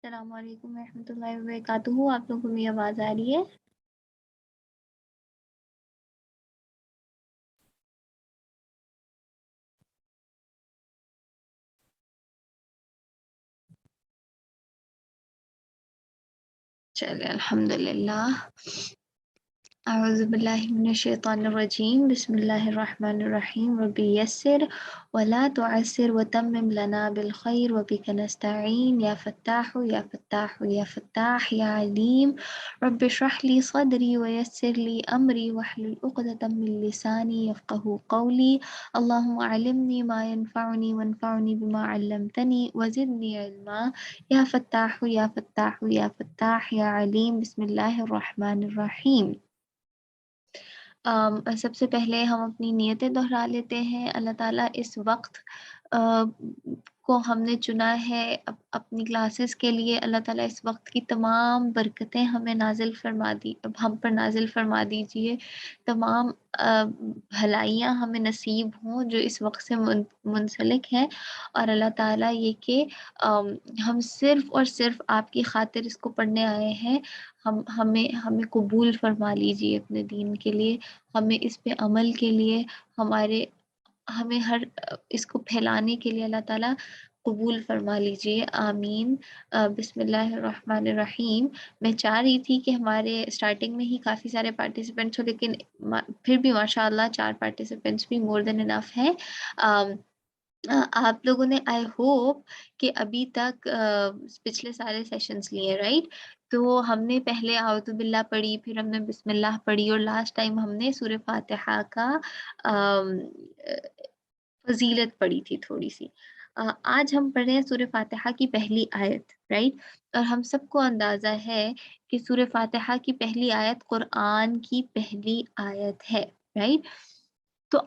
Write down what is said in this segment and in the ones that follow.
السلام علیکم ورحمۃ اللہ وبرکاتہ. آپ لوگوں کو میری آواز آ رہی ہے؟ چلے الحمد للہ. اعوذ باللہ من الشیطان الرجیم. بسم اللہ الرحمن الرحیم. رب یسر ولا تعسر وتمم لنا بالخیر وبک نستعین. یا فتاح یا فتاح یا فتاح یا علیم. رب اشرح لی صدری ویسر لی امری واحلل عقدۃ من لسانی یفقهوا قولی. اللهم علمنی ما ينفعنی وانفعنی بما علمتنی وزدنی علما. یا فتاح یا فتاح یا فتاح یا علیم. بسم اللہ الرحمن الرحیم. سب سے پہلے ہم اپنی نیتیں دہرا لیتے ہیں. اللہ تعالیٰ اس وقت کو ہم نے چنا ہے اپنی کلاسز کے لیے. اللہ تعالیٰ اس وقت کی تمام برکتیں ہمیں نازل فرما دی ہم پر نازل فرما دیجیے. تمام بھلائیاں ہمیں نصیب ہوں جو اس وقت سے منسلک ہیں. اور اللہ تعالیٰ یہ کہ ہم صرف اور صرف آپ کی خاطر اس کو پڑھنے آئے ہیں. ہمیں قبول فرما لیجیے اپنے دین کے لیے. ہمیں اس پہ عمل کے لیے ہمیں ہر اس کو پھیلانے کے لیے اللہ تعالیٰ قبول فرما لیجیے. آمین. بسم اللہ الرحمن الرحیم. میں چاہ رہی تھی کہ ہمارے اسٹارٹنگ میں ہی کافی سارے پارٹیسپینٹس ہو، لیکن پھر بھی ماشاءاللہ 4 پارٹیسپینٹس بھی مور دین انف ہیں. آپ لوگوں نے آئی ہوپ کہ ابھی تک پچھلے سارے سیشنز لیے رائٹ. تو ہم نے پہلے اعوذ باللہ پڑھی، پھر ہم نے بسم اللہ پڑھی، اور لاسٹ ٹائم ہم نے سورہ فاتحہ کا فضیلت پڑھی تھی تھوڑی سی. آج ہم پڑھ رہے ہیں سورہ فاتحہ کی پہلی آیت رائٹ. اور ہم سب کو اندازہ ہے کہ سورہ فاتحہ کی پہلی آیت قرآن کی پہلی آیت ہے رائٹ. تو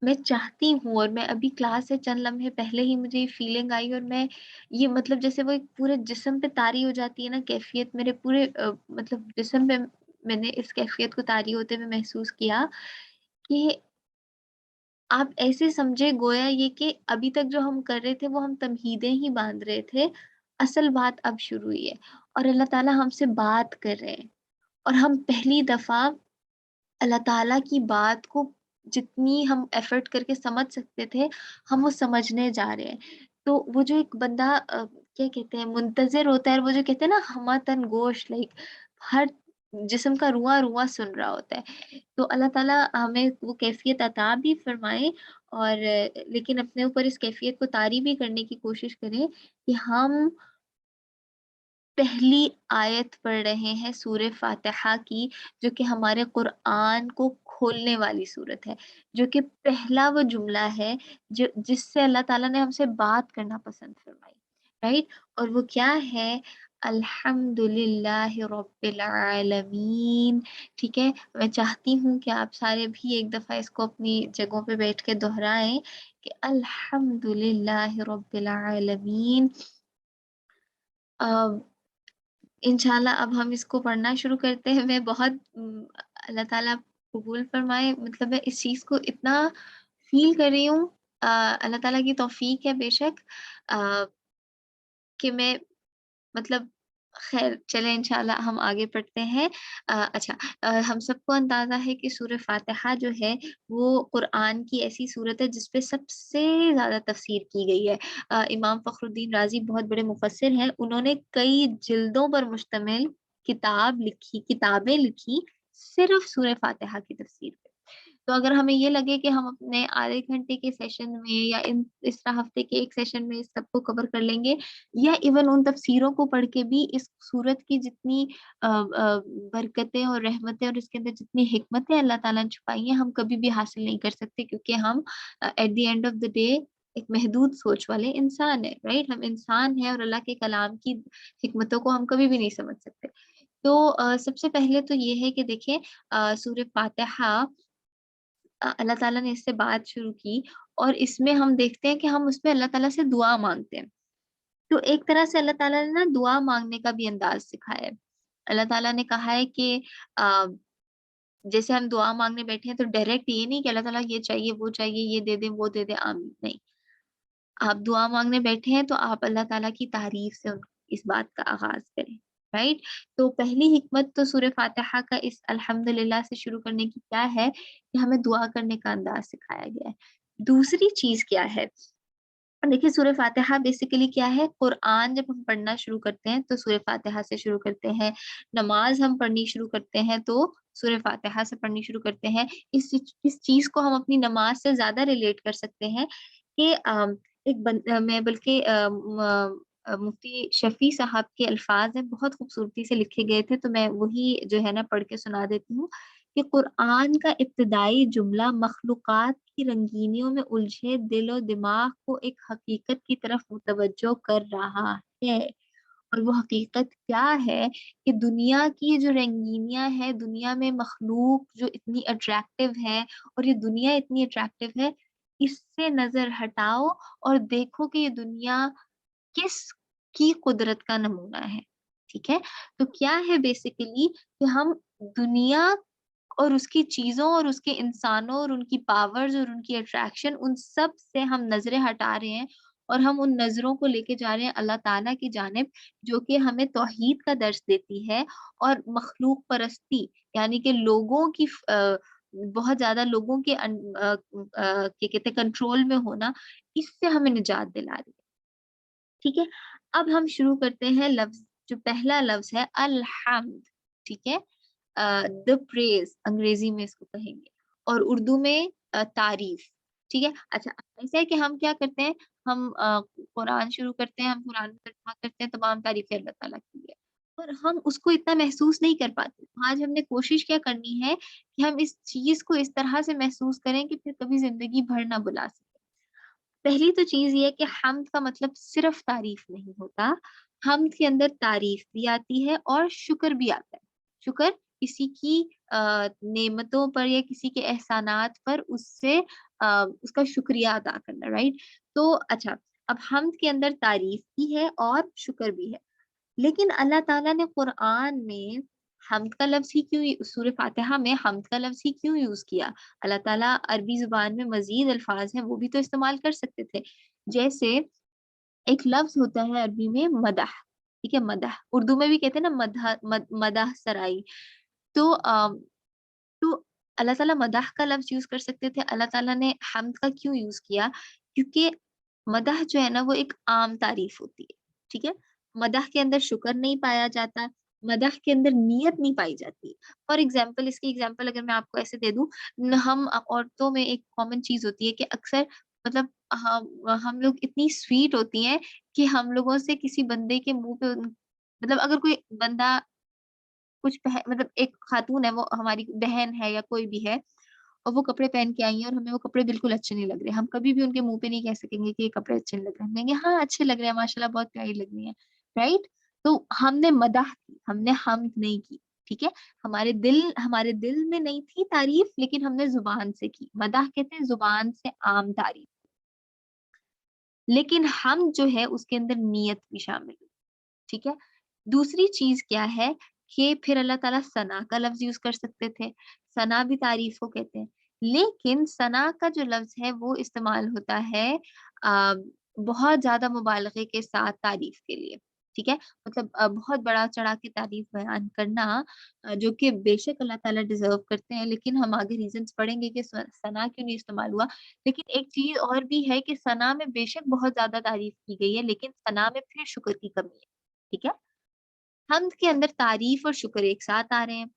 میں چاہتی ہوں، اور میں ابھی کلاس سے چند لمحے پہلے ہی مجھے یہ فیلنگ آئی، اور میں یہ مطلب جیسے وہ ایک پورے جسم پہ طاری ہو جاتی ہے نا کیفیت، میرے پورے مطلب جسم پہ میں نے اس کیفیت کو طاری ہوتے ہوئے محسوس کیا کہ آپ ایسے سمجھے گویا یہ کہ ابھی تک جو ہم کر رہے تھے وہ ہم تمہیدیں ہی باندھ رہے تھے. اصل بات اب شروع ہوئی ہے اور اللہ تعالیٰ ہم سے بات کر رہے ہیں، اور ہم پہلی دفعہ اللہ تعالیٰ کی بات کو جتنی ہم ایفرٹ کر کے سمجھ سکتے تھے ہم وہ سمجھنے جا رہے ہیں. تو وہ جو ایک بندہ کیا کہتے ہیں منتظر ہوتا ہے، وہ جو کہتے ہیں نا ہما تن گوش، لائک ہر جسم کا رواں رواں سن رہا ہوتا ہے. تو اللہ تعالیٰ ہمیں وہ کیفیت عطا بھی فرمائے، اور لیکن اپنے اوپر اس کیفیت کو طاری بھی کرنے کی کوشش کریں کہ ہم پہلی آیت پڑھ رہے ہیں سورہ فاتحہ کی، جو کہ ہمارے قرآن کو کھولنے والی صورت ہے، جو کہ پہلا وہ جملہ ہے جس سے اللہ تعالیٰ نے ہم سے بات کرنا پسند فرمائی رائٹ. اور وہ کیا ہے؟ الحمد للہ رب العالمین. ٹھیک ہے، میں چاہتی ہوں کہ آپ سارے بھی ایک دفعہ اس کو اپنی جگہوں پہ بیٹھ کے دہرائیں کہ الحمد للہ رب العالمین. انشاءاللہ اب ہم اس کو پڑھنا شروع کرتے ہیں. میں بہت اللہ تعالیٰ قبول فرمائے، مطلب میں اس چیز کو اتنا فیل کر رہی ہوں. اللہ تعالیٰ کی توفیق ہے بے شک کہ میں مطلب خیر چلیں انشاءاللہ ہم آگے پڑھتے ہیں. اچھا، ہم سب کو اندازہ ہے کہ سورہ فاتحہ جو ہے وہ قرآن کی ایسی صورت ہے جس پہ سب سے زیادہ تفسیر کی گئی ہے. امام فخر الدین رازی بہت بڑے مفسر ہیں، انہوں نے کئی جلدوں پر مشتمل کتابیں لکھی صرف سورہ فاتحہ کی تفسیر پہ. تو اگر ہمیں یہ لگے کہ ہم اپنے آدھے گھنٹے کے سیشن میں یا اس طرح ہفتے کے ایک سیشن میں اس سب کو کور کر لیں گے، یا ایون ان تفسیروں کو پڑھ کے بھی اس صورت کی جتنی برکتیں اور رحمتیں اور اس کے اندر جتنی حکمتیں اللہ تعالیٰ نے چھپائی ہیں ہم کبھی بھی حاصل نہیں کر سکتے، کیونکہ ہم at the end of the day ایک محدود سوچ والے انسان ہے رائٹ. ہم انسان ہیں اور اللہ کے کلام کی حکمتوں کو ہم کبھی بھی نہیں سمجھ سکتے. تو سب سے پہلے تو یہ ہے کہ دیکھیں سورہ فاتحہ اللہ تعالیٰ نے اس سے بات شروع کی، اور اس میں ہم دیکھتے ہیں کہ ہم اس میں اللہ تعالیٰ سے دعا مانگتے ہیں. تو ایک طرح سے اللہ تعالیٰ نے نا دعا مانگنے کا بھی انداز سکھایا ہے. اللہ تعالیٰ نے کہا ہے کہ جیسے ہم دعا مانگنے بیٹھے ہیں تو ڈائریکٹ یہ نہیں کہ اللہ تعالیٰ یہ چاہیے وہ چاہیے یہ دے دیں وہ دے دیں آمین، نہیں. آپ دعا مانگنے بیٹھے ہیں تو آپ اللہ تعالیٰ کی تعریف سے इस बात का आगाज करें, राइट। तो पहली हिकमत तो सूरह फातिहा का इस अल्हम्दुलिल्लाह से शुरू करने की क्या है कि हमें दुआ करने का अंदाज सिखाया गया है। दूसरी चीज क्या है, देखिए सूरह फातिहा बेसिकली क्या है, कुरान जब हम पढ़ना शुरू करते हैं तो सूरह फातिहा से शुरू करते हैं, नमाज हम पढ़नी शुरू करते हैं तो सूरह फातिहा से पढ़नी शुरू करते हैं। इस चीज को हम अपनी नमाज से ज्यादा रिलेट कर सकते हैं कि मैं बल्कि मुफ्ती शफी साहब के अल्फाज हैं, बहुत खूबसूरती से लिखे गए थे, तो मैं वही जो है ना पढ़ के सुना देती हूँ कि कुरान का इब्तिदाई जुमला मखलूकात की रंगीनियों में उलझे दिल और दिमाग को एक हकीकत की तरफ मुतवज्जो कर रहा है। और वो हकीकत क्या है कि दुनिया की जो रंगीनियां है, दुनिया में मखलूक जो इतनी अट्रैक्टिव है, और ये दुनिया इतनी अट्रैक्टिव है, इससे नजर हटाओ और देखो कि ये दुनिया किस की कुदरत का नमूना है। ठीक है, तो क्या है बेसिकली कि हम दुनिया और उसकी चीजों और उसके इंसानों और उनकी पावर्स और उनकी अट्रैक्शन, उन सब से हम नजरें हटा रहे हैं और हम उन नजरों को लेके जा रहे हैं अल्लाह ताला की जानिब, जो कि हमें तौहीद का दर्स देती है और मखलूक परस्ती, यानी कि लोगों की बहुत ज्यादा लोगों के क्या कहते हैं कंट्रोल में होना, इससे हमें निजात दिला रही है। ठीक है, अब हम शुरू करते हैं लफ्ज, जो पहला लफ्ज है अलहम्द। ठीक है, द प्रेज अंग्रेजी में इसको कहेंगे, और उर्दू में तारीफ। ठीक है, अच्छा ऐसा है कि हम क्या करते हैं, हम कुरान शुरू करते हैं, हम कुरान में तर्जुमा करते हैं, तमाम तारीफें अल्लाह ताला की है, पर हम उसको इतना महसूस नहीं कर पाते। आज हमने कोशिश क्या करनी है कि हम इस चीज को इस तरह से महसूस करें कि फिर कभी जिंदगी भर ना बुला सके। पहली तो चीज ये है कि हम्द का मतलब सिर्फ तारीफ नहीं होता, हम्द के अंदर तारीफ भी आती है और शुक्र भी आता है। शुक्र किसी की नेमतों पर या किसी के एहसानात पर उससे उसका शुक्रिया अदा करना, राइट। तो अच्छा, अब हम्द के अंदर तारीफ भी है और शुक्र भी है, लेकिन अल्लाह ताला ने कुरान में हम्द का लफ्ज ही क्यों, सूरह फातिहा में हम्द का लफ्ज ही क्यों यूज किया। अल्लाह ताला अरबी जुबान में मजीद अल्फाज हैं, वो भी तो इस्तेमाल कर सकते थे। जैसे एक लफ्ज होता है अरबी में मदह। ठीक है, मदह उर्दू में भी कहते हैं ना, मदह सराई। तो तो अल्लाह ताला मदह का लफ्ज यूज कर सकते थे, अल्लाह ताला ने हम्द का क्यों यूज किया, क्योंकि मदह जो है ना वो एक आम तारीफ होती है। ठीक है, मदह के अंदर शुक्र नहीं पाया जाता, मदह के अंदर नियत नहीं पाई जाती। फॉर एग्जाम्पल, इसकी एग्जाम्पल अगर मैं आपको ऐसे दे दूं, हम औरतों में एक कॉमन चीज होती है कि अक्सर मतलब हम लोग इतनी स्वीट होती हैं कि हम लोगों से किसी बंदे के मुंह पे मतलब अगर कोई बंदा कुछ मतलब एक खातून है, वो हमारी बहन है या कोई भी है, और वो कपड़े पहन के आई है और हमें वो कपड़े बिल्कुल अच्छे नहीं लग रहे, हम कभी भी उनके मुंह पे नहीं कह सकेंगे कि ये कपड़े अच्छे नहीं लग रहे, हम कहेंगे हाँ अच्छे लग रहे हैं, माशाल्लाह बहुत प्यारी लग रही है, राइट। तो हमने मदाह की, हमने हम्द नहीं की। ठीक है, हमारे दिल में नहीं थी तारीफ, लेकिन हमने जुबान से की। मदाह कहते हैं जुबान से आम तारीफ, लेकिन हम जो है उसके अंदर नियत भी शामिल है। ठीक है, दूसरी चीज क्या है कि फिर अल्लाह ताला सना का लफ्ज यूज कर सकते थे, सना भी तारीफ को कहते हैं, लेकिन सना का जो लफ्ज है वो इस्तेमाल होता है आ, बहुत ज्यादा मुबालगे के साथ तारीफ के लिए। ठीक है, मतलब बहुत बड़ा चढ़ा के तारीफ बयान करना, जो कि बेशक अल्लाह ताला डिजर्व करते हैं, लेकिन हम आगे रीजंस पढ़ेंगे कि सना क्यों नहीं इस्तेमाल हुआ। लेकिन एक चीज और भी है कि सना में बेशक बहुत ज्यादा तारीफ की गई है, लेकिन सना में फिर शुक्र की कमी है। ठीक है, हम्द के अंदर तारीफ और शुक्र एक साथ आ रहे हैं,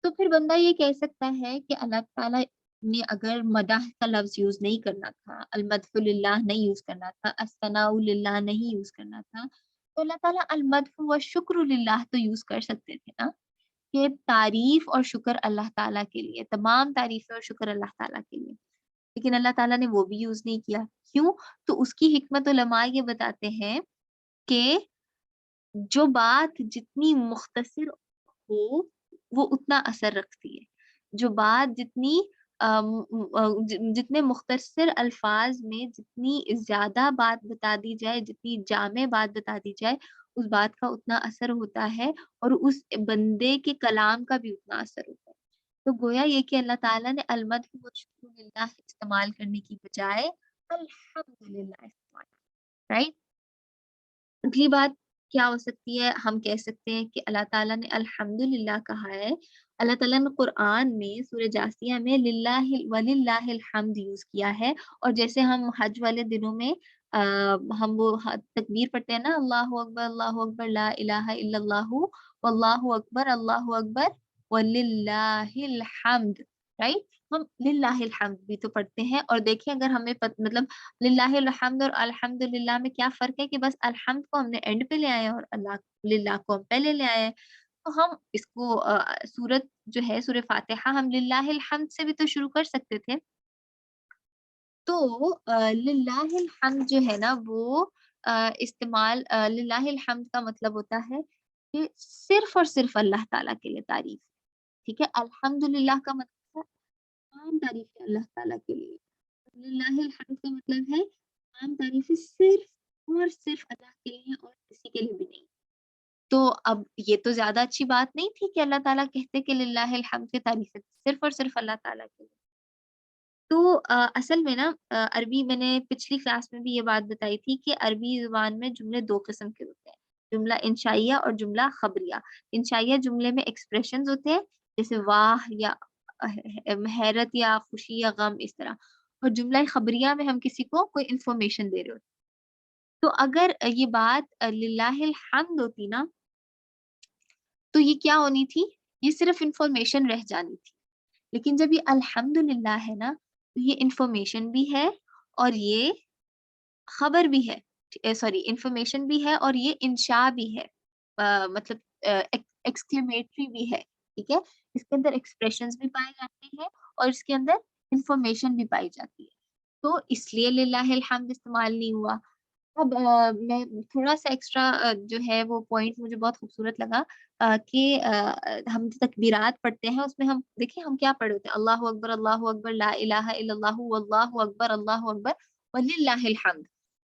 तो फिर बंदा ये कह सकता है कि अल्लाह ताला ने अगर मदाह का लफ्ज यूज नहीं करना था, अलमदहु लिल्लाह नहीं यूज करना था, अस्सनाउ लिल्लाह नहीं यूज करना था, तो अल्लाह ताला अलमदहु व शुक्र लिल्लाह तो यूज कर सकते थे ना, कि तारीफ और शुक्र अल्लाह ताला के लिए, तमाम तारीफ और शुक्र अल्लाह ताला के लिए। लेकिन अल्लाह ताला ने वो भी यूज नहीं किया, क्यों? तो उसकी हिकमत उलमा ये बताते हैं कि जो बात जितनी मुख्तसर हो वो उतना असर रखती है। जो बात जितनी जितने मुख्तसर अल्फाज में जितनी ज्यादा बात बता दी जाए, जितनी जामे बात बता दी जाए, उस बात का उतना असर होता है, और उस बंदे के कलाम का भी उतना असर होता है। तो गोया ये कि अल्लाह ताला ने अलमद व शुक्रिल्लाह इस्तेमाल करने की बजाय अल्हम्दुलिल्लाह इस्तेमाल, राइट। अगली बात क्या हो सकती है? हम कह सकते हैं कि अल्लाह ताला ने अल्हम्दुलिल्लाह कहा है। अल्लाह ताला ने कुरान में सूरह जासिया में लिल्लाहि वलिल्लाहिल हम्द यूज़ किया है। और जैसे हम हज वाले दिनों में हम वो तकबीर पढ़ते हैं ना, अल्लाहु अकबर ला इलाहा इल्लल्लाहु अल्लाहु अकबर वलिल्लाहिल हम्द, राइट? हम लिल्लाहिल हम्द भी तो पढ़ते हैं। और देखिए अगर हमें मतलब लिल्लाहिल हम्द और अल्हम्दुलिल्लाह में क्या फ़र्क है कि बस अलहम्द को हमने एंड पे ले आए हैं और अल्लाह लिल्लाह को हम पहले ले आए हैं। तो हम इसको सूरत जो है सूरह फ़ातिहा हम लिल्लाहिल हम्द से भी तो शुरू कर सकते थे। तो लिल्लाहिल हम्द जो है ना वो इस्तेमाल लिल्लाहिल हम्द का मतलब होता है कि सिर्फ़ और सिर्फ़ अल्लाह ताला के लिए तारीफ़, ठीक है? अल्हम्दुलिल्लाह का मतलब है तमाम तारीफ़ें अल्लाह ताला के लिए। लिल्लाहिल हम्द का मतलब है तमाम तारीफ़ें सिर्फ़ और सिर्फ़ अल्लाह के लिए हैं और किसी के लिए भी नहीं। तो अब ये तो ज़्यादा अच्छी बात नहीं थी कि अल्लाह ताला कहते कि लिल्लाहिल हम्द की तारीफ़ें सिर्फ़ और सिर्फ़ अल्लाह ताला के लिए। तो असल में ना अरबी मैंने पिछली क्लास में भी ये बात बताई थी कि अरबी ज़ुबान में जुमले 2 किस्म के होते हैं, जुमला इंशाइया और जुमला ख़बरिया। इंशाइया जुमले में एक्सप्रेशंस होते हैं, जैसे वाह या हैरत या खुशी या गम इस तरह। और जुमला ख़बरिया में हम किसी को कोई इन्फॉर्मेशन दे रहे होते हैं। तो अगर ये बात लिल्लाहिल हम्द होती ना, तो ये क्या होनी थी? ये सिर्फ़ इन्फॉर्मेशन रह जानी थी। लेकिन जब ये अल्हम्दुलिल्लाह है ना, तो ये इन्फॉर्मेशन भी है और ये खबर भी है। सॉरी, इन्फॉर्मेशन भी है और ये इंशा भी है। मतलब एक्सक्लेमेटरी भी है, ठीक है? इसके अंदर एक्सप्रेशंस भी पाए जाते हैं और इसके अंदर इन्फॉर्मेशन भी पाई जाती है। तो इसलिए लिल्लाहिल हम्द इस्तेमाल नहीं हुआ। अब मैं थोड़ा-सा एक्स्ट्रा जो है वो पॉइंट मुझे बहुत खूबसूरत लगा कि हम जो तकबीरात पढ़ते हैं उसमें हम देखिए हम क्या पढ़े होते हैं, अल्लाहु अकबर, ला इलाहा इल्लल्लाहु अल्लाहु अकबर वलिल्लाहिल हम्द।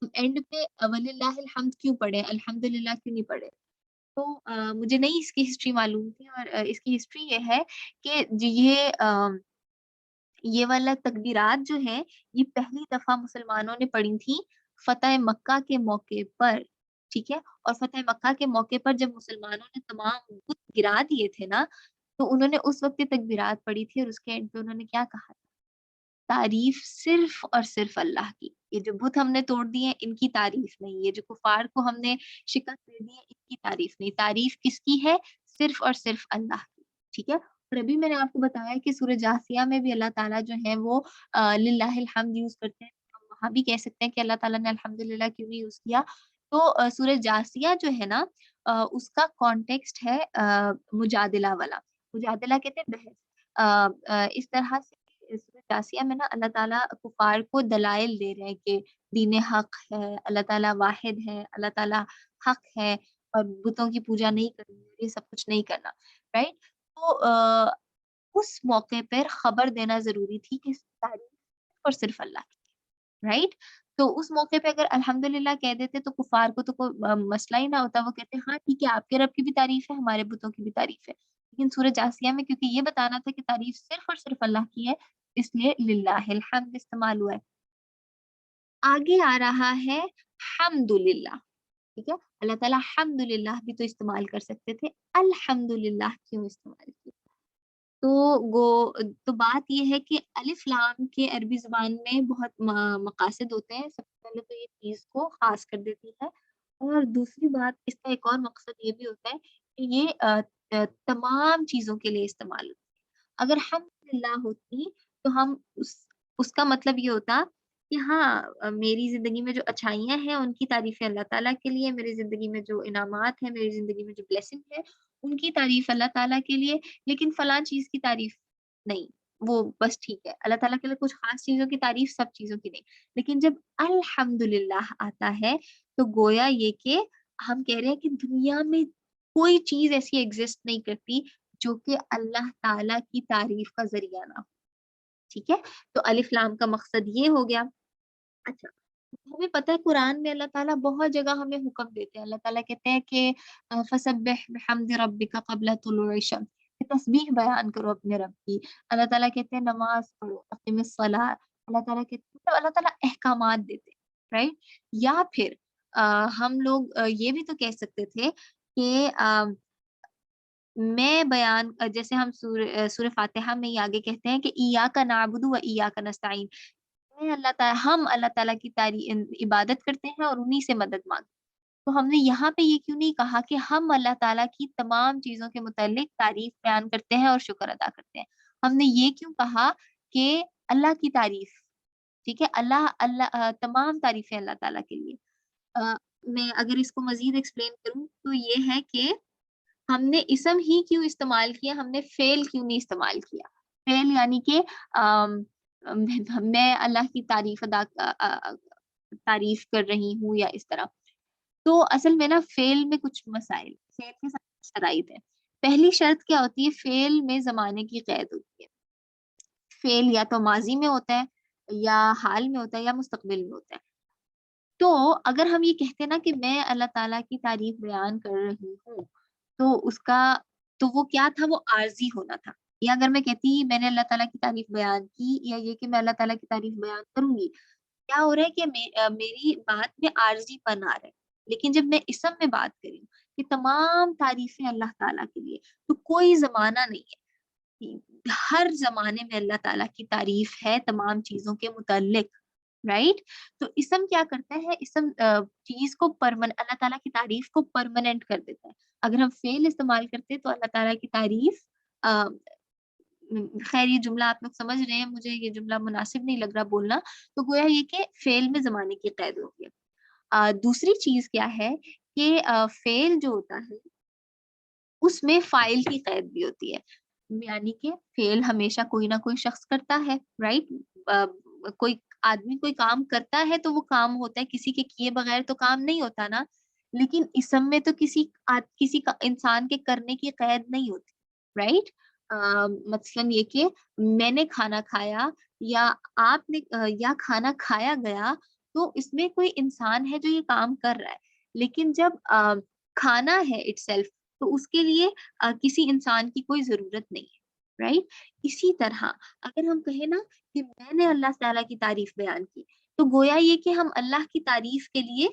हम एंड पे वलिल्लाहिल हम्द क्यों पढ़े? अल्हम्दुलिल्लाह क्यों नहीं पढ़े? तो मुझे नहीं इसकी हिस्ट्री मालूम थी और इसकी हिस्ट्री ये है कि ये वाला तकबीरात जो है, ये पहली दफ़ा मुसलमानों ने पढ़ी थी फ़तह मक्का के मौके पर, ठीक है? और फ़तह मक्का के मौके पर जब मुसलमानों ने तमाम बुत गिरा दिए थे ना, तो उन्होंने उस वक़्त ये तकबीरात पढ़ी थी और उसके एंड पे उन्होंने क्या कहा? तारीफ़ सिर्फ़ और सिर्फ़ अल्लाह की। ये जो बुत हमने तोड़ दिए हैं, इनकी तारीफ़ नहीं। ये जो कुफ़ार को हमने शिकस्त दे दी है, इनकी तारीफ़ नहीं। तारीफ़ किसकी है? सिर्फ़ और सिर्फ़ अल्लाह की, ठीक है? और अभी मैंने आपको बताया कि सूरह जासिया में भी अल्लाह ताला जो है वो लिल्लाहिल हम्द यूज़ करते हैं। हम वहाँ भी कह सकते हैं कि अल्लाह ताला ने अल्हम्दुलिल्लाह क्यों नहीं यूज़ किया। तो सूरह जासिया जो है ना उसका कॉन्टेक्स्ट है मुजादिला वाला। मुजादिला कहते हैं बहस। इस तरह से सूरह जासिया में ना अल्लाह ताला कुफ़ार को दलाइल दे रहे हैं कि दीन हक़ है, अल्लाह ताला वाहिद है, अल्लाह ताला हक़ है और बुतों की पूजा नहीं करनी है, ये सब कुछ नहीं करना, राइट? तो उस मौके पर खबर देना ज़रूरी थी कि तारीफ़ सिर्फ़ और सिर्फ़ अल्लाह की, राइट? तो उस मौके पे अगर अल्हम्दुलिल्लाह कह देते तो कुफ़ार को तो कोई मसला ही ना होता, वो कहते हाँ ठीक है, आपके रब की भी तारीफ़ है, हमारे बुतों की भी तारीफ़ है। लेकिन सूरह जासिया में क्योंकि ये बताना था कि तारीफ़ सिर्फ़ और सिर्फ़ अल्लाह की है, इसलिए लिल्लाहिल हम्द इस्तेमाल हुआ है। आगे आ रहा है हम्दुलिल्लाह, ठीक है? अल्लाह ताला हम्दुलिल्लाह भी तो इस्तेमाल कर सकते थे, अल्हम्दुलिल्लाह क्यों इस्तेमाल किया? तो गो तो बात ये है कि अलिफ लाम के अरबी ज़ुबान में बहुत मकासद होते हैं। सबसे पहले तो ये चीज़ को ख़ास कर देती है और दूसरी बात इसका एक और मकसद ये भी होता है कि ये तमाम चीज़ों के लिए इस्तेमाल होती है। अगर हम्दुलिल्लाह होती तो हम उसका मतलब ये होता कि हाँ मेरी ज़िंदगी में जो अच्छाइयाँ हैं उनकी तारीफ़ें अल्लाह ताला के लिए, मेरी ज़िंदगी में जो इनामात हैं, मेरी ज़िंदगी में जो ब्लेसिंग है, उनकी तारीफ़ अल्लाह ताला के लिए, लेकिन फलाँ चीज़ की तारीफ़ नहीं, वो बस ठीक है। अल्लाह ताला के लिए कुछ ख़ास चीज़ों की तारीफ़, सब चीज़ों की नहीं। लेकिन जब अल्हम्दुलिल्लाह आता है, तो गोया ये कि हम कह रहे हैं कि दुनिया में कोई चीज़ ऐसी एग्ज़िस्ट नहीं करती, जो कि अल्लाह ताला की तारीफ़ का ज़रिया ना हो, ठीक है? तो अलिफ लाम का मकसद ये हो गया। अच्छा, हमें पता है कुरान में अल्लाह ताला बहुत जगह हमें हुक्म देते हैं। अल्लाह ताला कहते हैं कि फसब्बिह बिहम्दि रब्बिका क़ब्ला तुलूइ शम्स, कि तस्बीह बयान करो अपने रब की। अल्लाह ताला कहते हैं नमाज़ पढ़ो, अक़ीमिस सलाह। अल्लाह ताला कहते हैं मतलब अल्लाह ताला अहकामात देते हैं, राइट? या फिर ہم لوگ یہ بھی تو کہہ سکتے تھے کہ میں بیان جیسے ہم سورہ فاتحہ میں یہ آگے کہتے ہیں کہ ایاک نعبد و ایاک نستعین، میں اللہ تعالیٰ ہم اللہ تعالیٰ کی عبادت کرتے ہیں اور انہی سے مدد مانگتے ہیں۔ تو ہم نے یہاں پہ یہ کیوں نہیں کہا کہ ہم اللہ تعالیٰ کی تمام چیزوں کے متعلق تعریف بیان کرتے ہیں اور شکر ادا کرتے ہیں؟ ہم نے یہ کیوں کہا کہ اللہ کی تعریف، ٹھیک ہے، اللہ اللہ تمام تعریفیں اللہ تعالیٰ کے لیے۔ میں اگر اس کو مزید ایکسپلین کروں تو یہ ہے کہ ہم نے اسم ہی کیوں استعمال کیا، ہم نے فعل کیوں نہیں استعمال کیا؟ فعل یعنی کہ میں اللہ کی تعریف کر رہی ہوں یا اس طرح۔ تو اصل میں نا فعل میں کچھ مسائل، فعل کے ساتھ کچھ شرائط ہیں۔ پہلی شرط کیا ہوتی ہے؟ فعل میں زمانے کی قید ہوتی ہے۔ فعل یا تو ماضی میں ہوتا ہے یا حال میں ہوتا ہے یا مستقبل میں ہوتا ہے۔ تو اگر ہم یہ کہتے نا کہ میں اللہ تعالیٰ کی تعریف بیان کر رہی ہوں، تو اس کا تو وہ کیا تھا؟ وہ عارضی ہونا تھا۔ یا اگر میں کہتی میں نے اللہ تعالیٰ کی تعریف بیان کی، یا یہ کہ میں اللہ تعالیٰ کی تعریف بیان کروں گی، کیا ہو رہا ہے کہ میری بات میں عارضی پن آ رہا ہے۔ لیکن جب میں اسم میں بات کری ہوں کہ تمام تعریفیں اللہ تعالیٰ کے لیے، تو کوئی زمانہ نہیں ہے، ہر زمانے میں اللہ تعالیٰ کی تعریف ہے تمام چیزوں کے متعلق، رائٹ؟ تو اسم کیا کرتا ہے؟ اسم چیز کو اللہ تعالیٰ کی تعریف کو پرماننٹ کر دیتا ہے۔ اگر ہم فعل استعمال کرتے تو اللہ تعالیٰ کی تعریف خیر یہ جملہ آپ لوگ سمجھ رہے ہیں، مجھے یہ جملہ مناسب نہیں لگ رہا بولنا، تو گویا یہ کہ فعل میں زمانے کی قید ہوتی ہے۔ دوسری چیز کیا ہے کہ فعل جو ہوتا ہے اس میں فاعل کی قید بھی ہوتی ہے، یعنی کہ فعل ہمیشہ کوئی نہ کوئی شخص کرتا ہے، رائٹ؟ کوئی آدمی کوئی کام کرتا ہے تو وہ کام ہوتا ہے، کسی کے کیے بغیر تو کام نہیں ہوتا نا۔ لیکن اسم میں تو کسی کا انسان کے کرنے کی قید نہیں ہوتی، رائٹ؟ مثلاً یہ کہ میں نے کھانا کھایا یا آپ نے یا کھانا کھایا گیا، تو اس میں کوئی انسان ہے جو یہ کام کر رہا ہے۔ لیکن جب کھانا ہے اٹ سیلف، تو اس کے لیے کسی انسان کی کوئی ضرورت نہیں ہے، رائٹ؟ اسی طرح اگر ہم کہیں نا کہ میں نے اللہ تعالیٰ کی تعریف بیان کی، تو گویا یہ کہ ہم اللہ کی تعریف کے لیے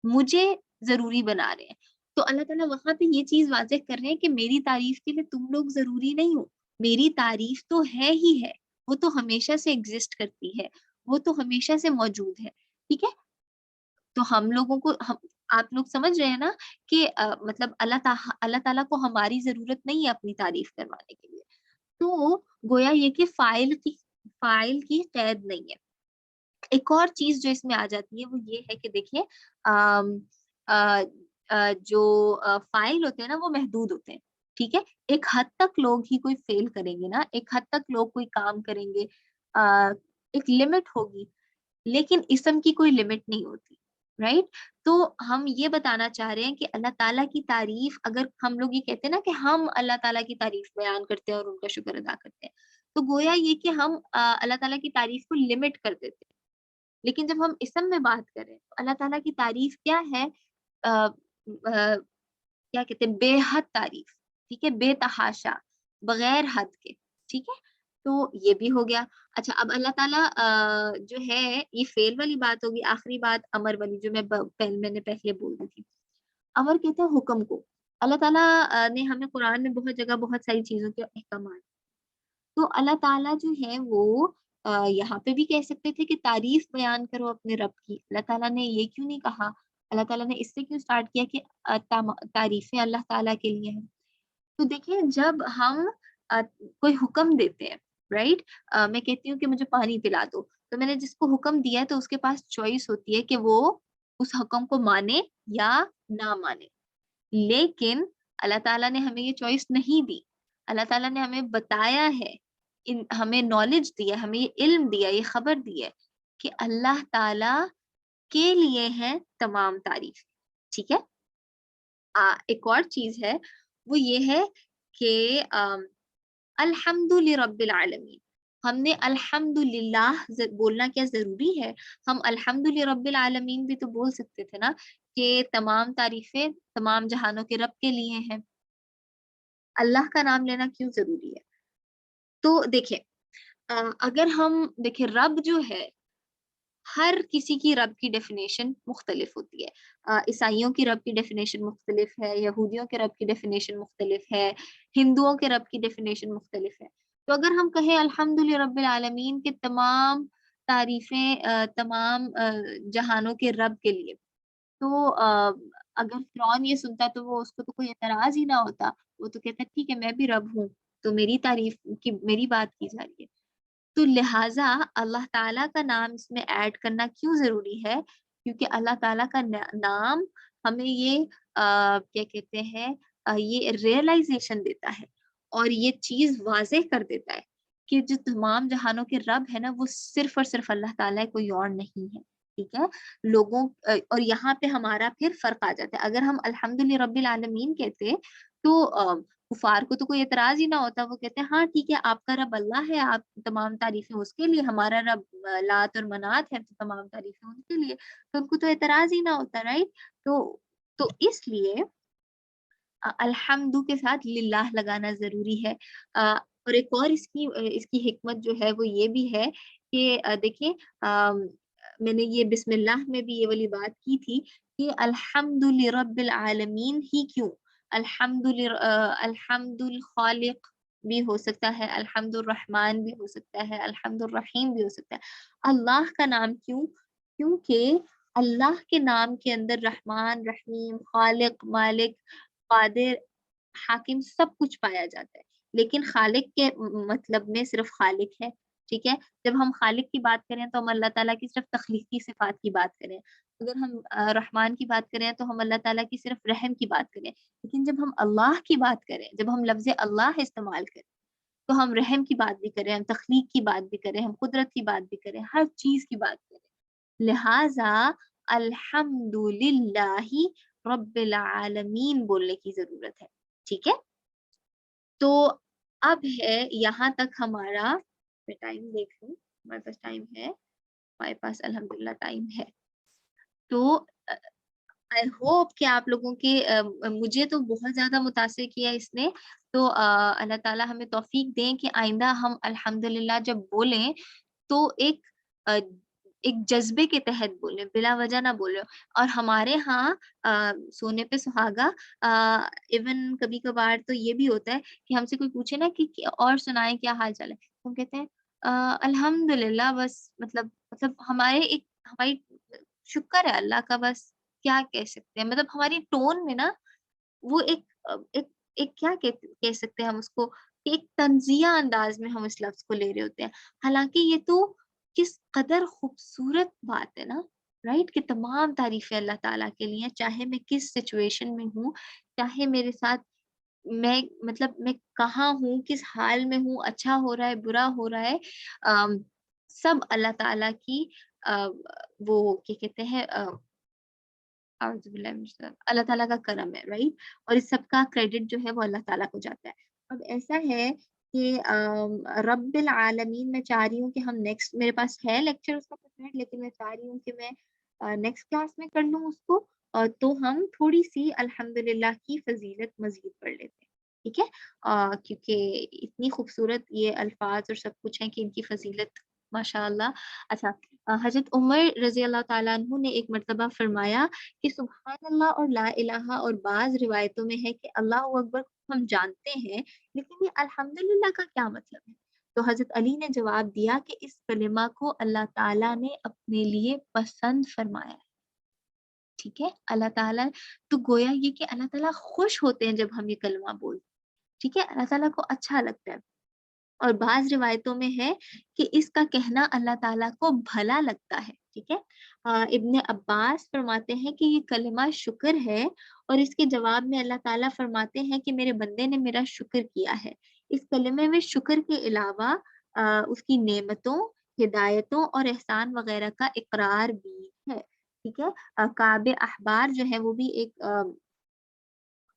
مجھے ضروری بنا رہے ہیں۔ تو اللہ تعالیٰ وہاں پہ یہ چیز واضح کر رہے ہیں کہ میری تعریف کے لیے تم لوگ ضروری نہیں ہو، میری تعریف تو ہے ہی ہے، وہ تو ہمیشہ سے ایگزسٹ کرتی ہے، وہ تو ہمیشہ سے موجود ہے، ٹھیک ہے؟ تو ہم لوگوں کو آپ لوگ سمجھ رہے ہیں نا کہ مطلب اللہ تعالیٰ کو ہماری ضرورت نہیں ہے اپنی تعریف کروانے کے لیے۔ تو گویا یہ کہ فاعل کی قید نہیں ہے۔ ایک اور چیز جو اس میں آ جاتی ہے وہ یہ ہے کہ دیکھیے جو فاعل ہوتے ہیں نا وہ محدود ہوتے ہیں، ٹھیک ہے؟ ایک حد تک لوگ ہی کوئی فیل کریں گے نا، ایک حد تک لوگ کوئی کام کریں گے، ایک لمٹ ہوگی، لیکن اسم کی کوئی لمٹ نہیں ہوتی، رائٹ؟ تو ہم یہ بتانا چاہ رہے ہیں کہ اللہ تعالیٰ کی تعریف، اگر ہم لوگ یہ کہتے ہیں نا کہ ہم اللہ تعالیٰ کی تعریف بیان کرتے ہیں اور ان کا شکر ادا کرتے ہیں، تو گویا یہ کہ ہم اللہ تعالیٰ کی تعریف کو لمٹ کر دیتے ہیں۔ لیکن جب ہم اسم میں بات کریں تو اللہ تعالیٰ کی تعریف کیا ہے؟ کیا کہتے ہیں؟ بے حد تعریف، ٹھیک ہے؟ بے تحاشا، بغیر حد کے، ٹھیک ہے؟ تو یہ بھی ہو گیا۔ اچھا، اب اللہ تعالیٰ جو ہے، یہ فعل والی بات ہوگی، آخری بات امر والی جو میں نے پہلے بول دی تھی۔ امر کہتے ہیں حکم کو۔ اللہ تعالیٰ نے ہمیں قرآن میں بہت جگہ بہت ساری چیزوں کے احکامات، تو اللہ تعالیٰ جو ہے وہ یہاں پہ بھی کہہ سکتے تھے کہ تعریف بیان کرو اپنے رب کی۔ اللہ تعالیٰ نے یہ کیوں نہیں کہا؟ اللہ تعالیٰ نے اس سے کیوں سٹارٹ کیا کہ تعریفیں اللہ تعالیٰ کے لیے ہیں؟ تو دیکھیں، جب ہم کوئی حکم دیتے ہیں، رائٹ؟ میں کہتی ہوں کہ مجھے پانی پلا دو، تو میں نے جس کو حکم دیا ہے تو اس کے پاس چوائس ہوتی ہے کہ وہ اس حکم کو مانے یا نہ مانے۔ لیکن اللہ تعالیٰ نے ہمیں یہ چوائس نہیں دی۔ اللہ تعالیٰ نے ہمیں بتایا ہے، ہمیں نالج دیا، ہمیں یہ علم دیا، یہ خبر دی ہے کہ اللہ تعالیٰ کے لیے ہے تمام تعریف، ٹھیک ہے؟ ایک اور چیز ہے، وہ یہ ہے کہ الحمد لرب العالمین، ہم نے الحمد للہ بولنا کیا ضروری ہے؟ ہم الحمد لرب العالمین بھی تو بول سکتے تھے نا کہ تمام تعریفیں تمام جہانوں کے رب کے لیے ہیں۔ اللہ کا نام لینا کیوں ضروری ہے؟ تو دیکھیں، اگر ہم دیکھیں رب جو ہے ہر کسی کی رب کی ڈیفینیشن مختلف ہوتی ہے. عیسائیوں کی رب کی ڈیفینیشن مختلف ہے، یہودیوں کے رب کی ڈیفینیشن مختلف ہے، ہندوؤں کے رب کی ڈیفینیشن مختلف ہے. تو اگر ہم کہیں الحمد رب العالمین کے تمام تعریفیں تمام جہانوں کے رب کے لیے، تو اگر فرعون یہ سنتا تو وہ اس کو تو کوئی اعتراض ہی نہ ہوتا. وہ تو کہتا ٹھیک ہے میں بھی رب ہوں، تو میری تعریف کی میری بات کی جا رہی ہے. تو لہٰذا اللہ تعالیٰ کا نام اس میں ایڈ کرنا کیوں ضروری ہے؟ کیونکہ اللہ تعالیٰ کا نام ہمیں یہ کیا کہتے ہیں یہ ریئلائزیشن دیتا ہے اور یہ چیز واضح کر دیتا ہے کہ جو تمام جہانوں کے رب ہے نا وہ صرف اور صرف اللہ تعالیٰ ہے، کوئی اور نہیں ہے. ٹھیک ہے. لوگوں اور یہاں پہ ہمارا پھر فرق آ جاتا ہے. اگر ہم الحمد رب العالمین کہتے تو کفار کو تو کوئی اعتراض ہی نہ ہوتا. وہ کہتے ہیں ہاں ٹھیک ہے آپ کا رب اللہ ہے، آپ تمام تعریفیں اس کے لیے، ہمارا رب لات اور منات ہے تو تمام تعریفیں ان کے لیے. تو ان کو تو اعتراض ہی نہ ہوتا، رائٹ. تو اس لیے الحمد کے ساتھ للہ لگانا ضروری ہے. اور ایک اور اس کی حکمت جو ہے وہ یہ بھی ہے کہ دیکھیں میں نے یہ بسم اللہ میں بھی یہ والی بات کی تھی کہ الحمد لرب العالمین ہی کیوں؟ الحمد الخالق بھی ہو سکتا ہے، الحمد الرحمن بھی ہو سکتا ہے، الحمد الرحیم بھی ہو سکتا ہے. اللہ کا نام کیوں؟ کیونکہ اللہ کے نام کے اندر رحمان، رحیم، خالق، مالک، قادر، حاکم سب کچھ پایا جاتا ہے. لیکن خالق کے مطلب میں صرف خالق ہے. ٹھیک ہے. جب ہم خالق کی بات کریں تو ہم اللہ تعالیٰ کی صرف تخلیقی صفات کی بات کریں. اگر ہم رحمان کی بات کریں تو ہم اللہ تعالیٰ کی صرف رحم کی بات کریں. لیکن جب ہم اللہ کی بات کریں، جب ہم لفظ اللہ استعمال کریں تو ہم رحم کی بات بھی کریں، ہم تخلیق کی بات بھی کریں، ہم قدرت کی بات بھی کریں، ہر چیز کی بات کریں. لہٰذا الحمد للہ رب العالمین بولنے کی ضرورت ہے. ٹھیک ہے. تو اب ہے یہاں تک ہمارا ٹائم دیکھ لوں، ہمارے پاس ٹائم ہے، ہمارے پاس الحمدللہ ٹائم ہے. تو آئی ہوپ کہ آپ لوگوں کے مجھے تو بہت زیادہ متاثر کیا اس نے. تو اللہ تعالیٰ ہمیں توفیق دیں کہ آئندہ ہم الحمدللہ جب بولیں تو ایک جذبے کے تحت بولیں، بلا وجہ نہ بولیں. اور ہمارے ہاں سونے پہ سہاگا ایون کبھی کبھار تو یہ بھی ہوتا ہے کہ ہم سے کوئی پوچھے نا کہ اور سنائیں کیا حال چال ہے، ہم کہتے ہیں الحمدللہ. بس مطلب ہماری شکر ہے اللہ کا، بس کیا کہہ سکتے ہیں. مطلب ہماری ٹون میں نا وہ ایک کیا کہہ سکتے ہیں ہم اس کو، کہ ایک تنزیہ انداز میں ہم اس لفظ کو لے رہے ہوتے ہیں. حالانکہ یہ تو کس قدر خوبصورت بات ہے نا، رائٹ، کہ تمام تعریفیں اللہ تعالیٰ کے لیے، چاہے میں کس سچویشن میں ہوں، چاہے میرے ساتھ میں کہاں ہوں، کس حال میں ہوں، اچھا ہو رہا ہے، برا ہو رہا ہے، سب اللہ تعالیٰ کی وہ کیا کہتے ہیں اعوذ باللہ من الشیطان، اللہ تعالیٰ کا کرم ہے، رائٹ. اور اس سب کا کریڈٹ جو ہے وہ اللہ تعالیٰ کو جاتا ہے. اب ایسا ہے کہ رب العالمین میں چاہ رہی ہوں کہ ہم نیکسٹ، میرے پاس ہے لیکچر اس کا پرسنٹ، لیکن میں چاہ رہی ہوں کہ میں نیکسٹ کلاس میں کر لوں اس کو. تو ہم تھوڑی سی الحمدللہ کی فضیلت مزید پڑھ لیتے ہیں. ٹھیک ہے. کیونکہ اتنی خوبصورت یہ الفاظ اور سب کچھ ہیں کہ ان کی فضیلت ماشاء اللہ. اچھا، حضرت عمر رضی اللہ تعالیٰ عنہ نے ایک مرتبہ فرمایا کہ سبحان اللہ اور لا الہ، اور بعض روایتوں میں ہے کہ اللہ اکبر ہم جانتے ہیں، لیکن یہ الحمدللہ کا کیا مطلب ہے؟ تو حضرت علی نے جواب دیا کہ اس کلمہ کو اللہ تعالیٰ نے اپنے لیے پسند فرمایا ہے. ٹھیک ہے. اللہ تعالیٰ تو گویا یہ کہ اللہ تعالیٰ خوش ہوتے ہیں جب ہم یہ کلمہ بولتے ہیں. ٹھیک ہے. اللہ تعالیٰ کو اچھا لگتا ہے. اور بعض روایتوں میں ہے کہ اس کا کہنا اللہ تعالیٰ کو بھلا لگتا ہے. ٹھیک ہے. ابن عباس فرماتے ہیں کہ یہ کلمہ شکر ہے، اور اس کے جواب میں اللہ تعالیٰ فرماتے ہیں کہ میرے بندے نے میرا شکر کیا ہے. اس کلمے میں شکر کے علاوہ اس کی نعمتوں، ہدایتوں اور احسان وغیرہ کا اقرار بھی ہے. ٹھیک ہے. کعب احبار جو ہے وہ بھی ایک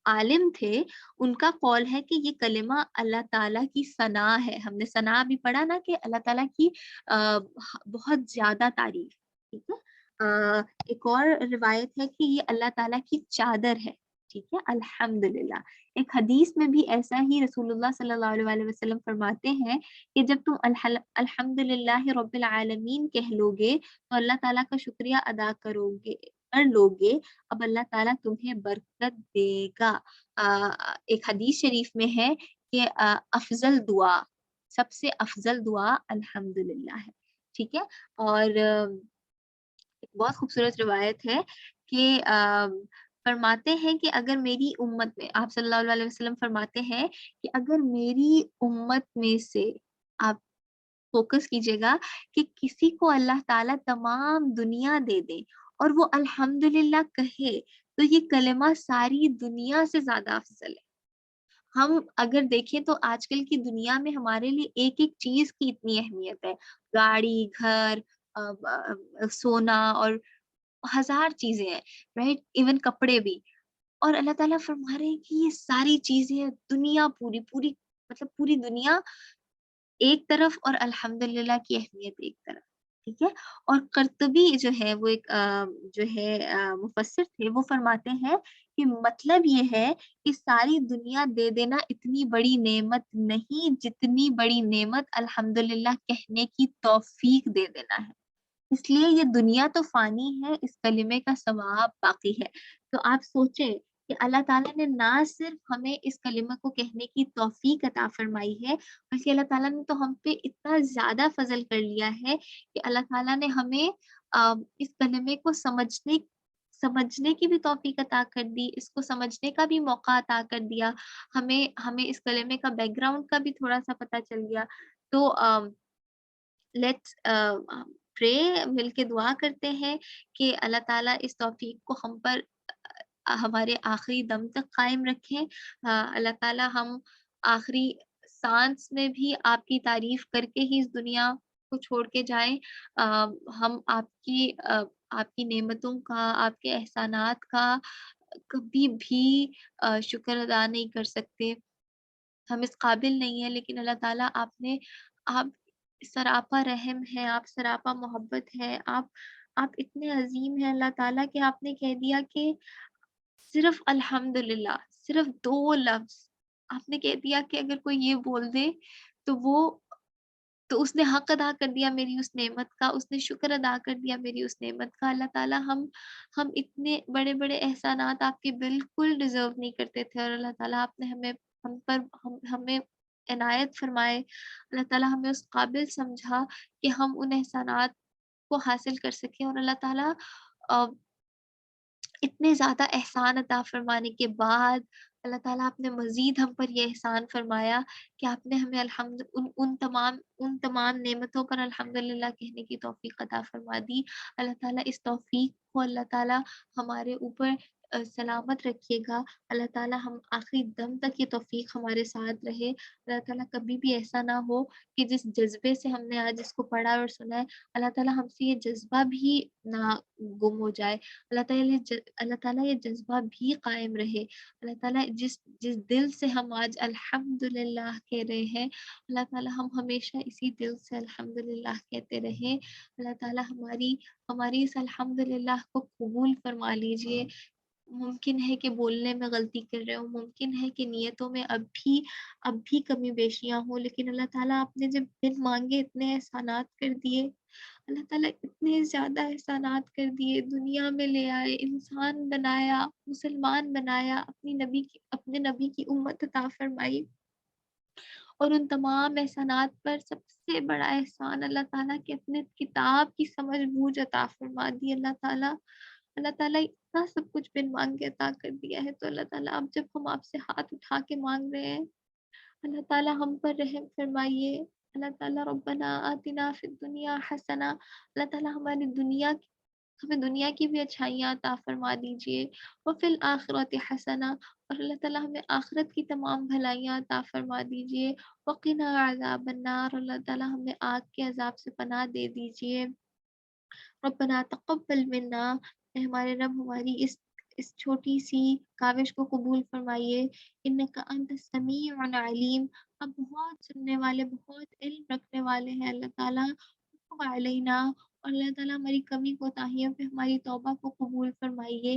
عالم تھے. ان کا قول ہے کہ یہ کلمہ اللہ تعالیٰ کی ثنا ہے. ہم نے ثنا بھی پڑھا نا کہ اللہ تعالیٰ کی بہت زیادہ تعریف. ٹھیک ہے. ایک اور روایت ہے کہ یہ اللہ تعالیٰ کی چادر ہے. ठीक है, अल्हम्दुलिल्लाह। एक हदीस में भी ऐसा ही रसूलुल्लाह सल्लल्लाहु अलैहि वसल्लम फरमाते हैं कि जब तुम अल्हम्दुलिल्लाह रब्बिल आलमीन कह लोगे तो अल्लाह ताला का शुक्रिया अदा कर लोगे, अब अल्लाह ताला तुम्हें बरकत देगा। एक हदीस शरीफ में है कि अफजल दुआ, सबसे अफजल दुआ अल्हम्दुलिल्लाह है, ठीक है। और एक बहुत खूबसूरत रिवायत है कि फरमाते हैं कि अगर मेरी उम्मत में, आप सल्लल्लाहु अलैहि वसल्लम फरमाते हैं कि अगर मेरी उम्मत में से, आप फोकस कीजिएगा, कि किसी को अल्लाह ताला तमाम दुनिया दे दे और वो अल्हम्दुलिल्लाह कहे, तो ये कलेमा सारी दुनिया से ज्यादा अफजल है। हम अगर देखें तो आजकल की दुनिया में हमारे लिए एक एक चीज की इतनी अहमियत है, गाड़ी, घर, सोना और हजार चीजें हैं, राइट, इवन कपड़े भी। और अल्लाह ताला फरमा रहे हैं कि ये सारी चीजें, दुनिया पूरी पूरी, मतलब पूरी दुनिया एक तरफ और अल्हम्दुलिल्लाह की अहमियत एक तरफ, ठीक है। और कर्तबी जो है वो एक जो है मुफस्सिर थे, वो फरमाते हैं कि मतलब ये है कि सारी दुनिया दे देना इतनी बड़ी नेमत नहीं, जितनी बड़ी नेमत अल्हम्दुलिल्लाह कहने की तौफीक दे देना है। इसलिए ये दुनिया तो फानी है, इस कलिमे का सवाब बाकी है। तो आप सोचें कि अल्लाह ताला ने ना सिर्फ हमें इस कलिमे को कहने की तौफीक अता फरमाई है, बल्कि अल्लाह ताला ने तो हम पे इतना ज्यादा फजल कर लिया है कि अल्लाह ताला ने हमें इस कलिमे को समझने की भी तौफीक अता कर दी, इसको समझने का भी मौका अता कर दिया। हमें हमें इस कलिमे का बैकग्राउंड का भी थोड़ा सा पता चल गया। तो लेट्स प्रे, मिलके दुआ करते हैं कि अल्लाह ताला इस तौफीक को हम पर हमारे आखिरी दम तक कायम रखें। अल्लाह ताला हम आखिरी सांस में भी आपकी तारीफ करके ही इस दुनिया को छोड़ के जाएं। हम आपकी नेमतों का, आपके एहसानात का कभी भी शुक्र अदा नहीं कर सकते, हम इस काबिल नहीं है, लेकिन अल्लाह ताला आप सरापा रहम है, आप सरापा मोहब्बत है, आप इतने अजीम हैं अल्लाह ताला, कि आपने कह दिया कि सिर्फ अल्हम्दुलिल्लाह, सिर्फ 2 लफ्ज़ आपने कह दिया कि अगर कोई ये बोल दे तो वो, तो उसने हक अदा कर दिया मेरी उस नेमत का, उसने शुक्र अदा कर दिया मेरी उस नेमत का। अल्लाह ताला, हम इतने बड़े-बड़े एहसानात आपके बिल्कुल डिज़र्व नहीं करते थे, और अल्लाह ताला आपने हमें इनायत फरमाए। अल्लाह ताला हमें उस काबिल समझा कि हम उन एहसानात को हासिल कर सकें। और अल्लाह ताला अ, इतने ज़्यादा एहसान अता फरमाने के बाद अल्लाह ताला आपने मज़ीद हम पर ये एहसान फरमाया कि आपने हमें उन तमाम नेमतों पर अल्हम्दुलिल्लाह कहने की तौफ़ीक अता फरमा दी। अल्लाह ताला इस तौफ़ीक को अल्लाह ताला हमारे ऊपर सलामत रखिएगा। अल्लाह ताला हम आखिरी दम तक ये तौफ़ीक हमारे साथ रहे। अल्लाह ताला कभी भी ऐसा ना हो कि जिस जज़्बे से हमने आज इसको पढ़ा और सुना है, अल्लाह ताला हमसे ये जज़्बा भी ना गुम हो जाए। अल्लाह ताला ये जज़्बा भी कायम रहे। अल्लाह ताला जिस जिस दिल से हम आज अल्हम्दुलिल्लाह कह रहे हैं, अल्लाह ताला हम हमेशा इसी दिल से अल्हम्दुलिल्लाह कहते रहें। अल्लाह ताला हमारी हमारी इस अल्हम्दुलिल्लाह को कबूल फरमा लीजिए। मुमकिन है कि बोलने में गलती कर रहे हो, मुमकिन है कि नियतों में अब भी कमी बेशियाँ हों, लेकिन अल्लाह ताला आपने जब बिन माँगे इतने एहसानात कर दिए, अल्लाह ताला इतने ज़्यादा एहसानात कर दिए, दुनिया में ले आए, इंसान बनाया, मुसलमान बनाया, अपने नबी की उम्मत अता फरमाई। और उन तमाम एहसानात पर सबसे बड़ा एहसान अल्लाह ताला की अपने किताब की समझ-बूझ अता फरमा दी। अल्लाह ताला इतना सब कुछ बिन माँगे अता कर दिया है, तो अल्लाह ताला अब जब हम आपसे हाथ उठा के माँग रहे हैं, अल्लाह ताला हम पर रहम फरमाइए। अल्लाह ताला रब्बना आतिना फिद दुनिया हसना, अल्लाह ताला हमें दुनिया की भी अच्छाइयाँ अता फरमा दीजिए। व फिल आखिरति हसना, और अल्लाह ताला हमें आखिरत की तमाम भलाइयाँ अता फरमा दीजिए। वक़िना अज़ाबन नार, अल्लाह ताला हमें आग के अज़ाब से पनाह दे दीजिए। रब्बना तक़ब्बल मिन्ना, हमारे रब हमारी इस छोटी सी काविश को कबूल फरमाइए। इन्नका अंतस समीउन अलीम, आप बहुत सुनने वाले, बहुत इल्म रखने वाले हैं अल्लाह ताला। वतुब अलैना, और अल्लाह ताला हमारी कमी कोताहियों पे हमारी तौबा को कबूल फरमाइए।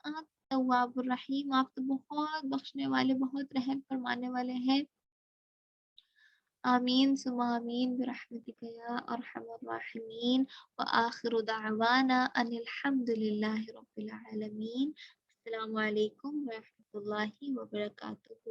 آپ تواب الرحیم، آپ تو بہت بخشنے والے، بہت رحم فرمانے والے ہیں۔ آمین ثم آمین برحمتک یا ارحم الراحمین۔ وآخر دعوانا ان الحمد للہ رب العالمین۔ السلام علیکم ورحمۃ اللہ وبرکاتہ۔